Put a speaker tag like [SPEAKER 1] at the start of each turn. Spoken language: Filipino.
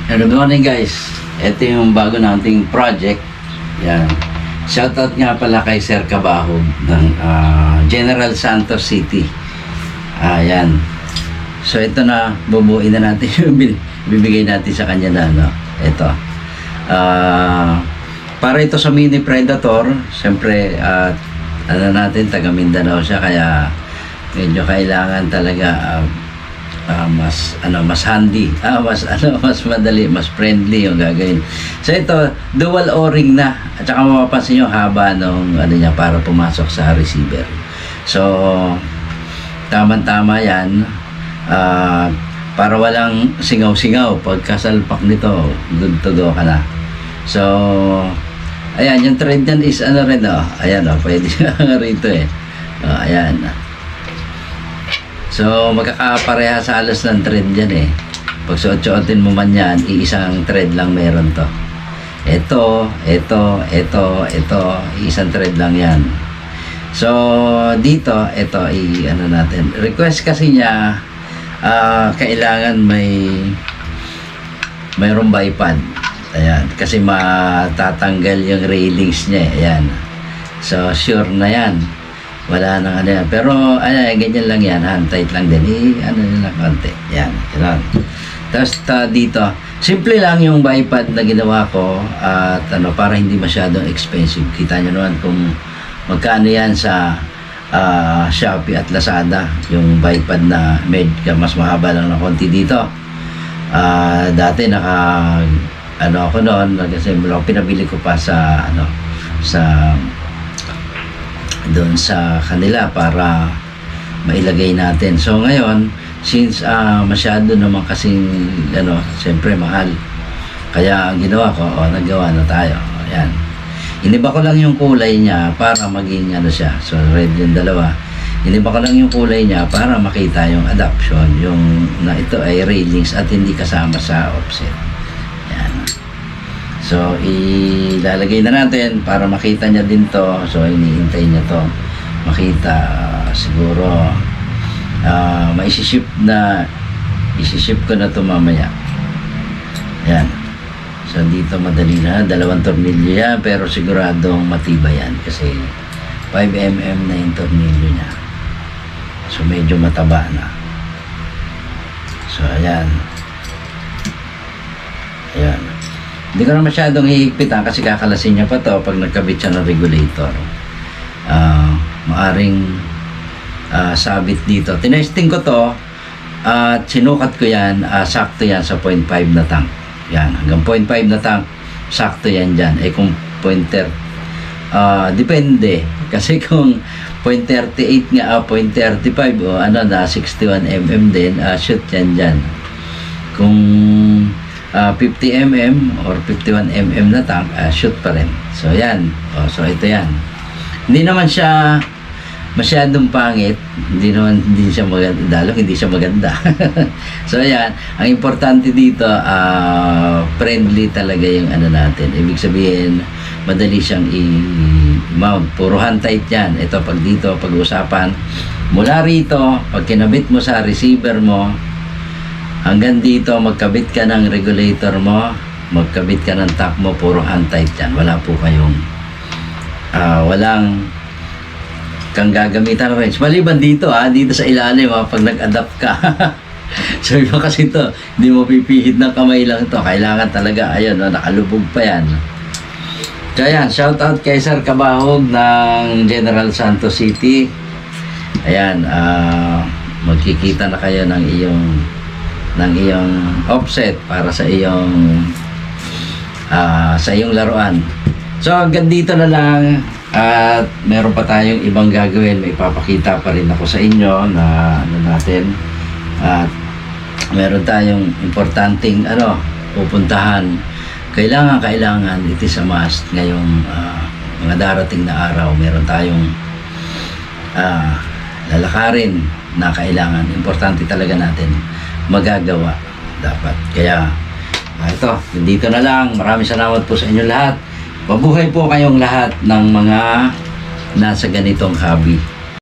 [SPEAKER 1] Good morning guys. Ito yung bago nating project. Yan. Shoutout nga pala kay Sir Cabahog ng General Santos City. Ayan. So ito na, bubuin na natin yung bibigay natin sa kanya na ano. Ito. Para ito sa mini Predator. Siyempre, ano natin, taga Mindanao siya, kaya medyo kailangan talaga mas handy, mas madali, mas friendly yung gagawin. So ito, dual o-ring na, at saka mapapansin nyo haba nung ano niya para pumasok sa receiver. So tamang-tama yan, para walang singaw-singaw pagkasalpak nito, good to go ka na. So ayan, yung thread yan is ano rin, ayan, pwede nga rito ayan. So, magkakapareha sa halos ng thread yan Pag suot-suotin mo man yan, iisang thread lang meron to. Ito, iisang thread lang yan. So, dito, ito, ano natin. Request kasi niya, kailangan mayroong bipod. Ayan, kasi matatanggal yung railings niya. Ayan. So, sure na yan. Wala nang ano yan. Pero, ganyan lang yan. Hand tight lang din. Ano nila konti. Yan. Ganun. Tapos, dito. Simple lang yung bipod na ginawa ko. At para hindi masyadong expensive. Kita nyo naman kung magkano yan sa Shopee at Lazada. Yung bipod na mas mahaba lang na konti dito. Dati ako noon. Nag-assemble ako. Pinabili ko pa sa doon sa kanila para mailagay natin. So ngayon, since masyado naman kasing siyempre mahal, kaya ang ginawa ko, nagawa na tayo. Ayan. Iniba ko lang yung kulay niya para maging siya. So red yung dalawa. Iniba ko lang yung kulay niya para makita yung adaption, yung na ito ay railings at hindi kasama sa offset. Ayan. So, ilalagay na natin para makita niya din to. So, iniintay niya to makita. Siguro maisiship ko na to mamaya. Yan. So, dito madali na. 2 tornilyo yan, pero siguradong matibay yan kasi 5mm na yung tornilyo niya. So, medyo mataba na. So, ayan. Ayan. Hindi ko na masyadong hihigpitan kasi kakalasin niya pa to pag nagkabit siya ng regulator. Maaring sabit dito. Tinesting ko to at sinukat ko yan. Sakto yan sa 0.5 na tank. Yan, hanggang 0.5 na tank, sakto yan dyan. Kung 0.30, depende. Kasi kung 0.38 nga, 0.35 na 61mm din, shoot yan dyan. Kung 50mm or 51mm na tank, shoot pa rin. So yan. So ito yan. Hindi naman siya masyadong pangit. Hindi siya maganda. Hindi siya maganda. So yan. Ang importante dito, friendly talaga yung natin. Ibig sabihin, madali siyang i-mount. Puro hand tight yan. Ito pag dito, pag-usapan. Mula rito, pag kinabit mo sa receiver mo, hanggang dito, magkabit ka ng regulator mo, magkabit ka ng tank mo, puro hand tight yan. Wala po kayong, walang kang gagamitan ng wrench. Maliban dito, dito sa ilalim, pag nag-adapt ka. Sabi mo kasi ito, hindi mo pipihit ng kamay lang ito. Kailangan talaga, ayun, nakalubog pa yan. Kaya yan, shout out kay Sir Cabahog ng General Santos City. Ayan, magkikita na kayo ng iyong offset para sa iyong laruan. So hanggang dito na lang at meron pa tayong ibang gagawin. May ipapakita pa rin ako sa inyo na natin at meron tayong importanteng pupuntahan. Kailangan it is a must ngayong mga darating na araw. Meron tayong lalakarin na kailangan. Importante talaga natin magagawa dapat. Kaya ito, dito na lang. Maraming salamat po sa inyo lahat. Mabuhay po kayong lahat ng mga nasa ganitong hobby.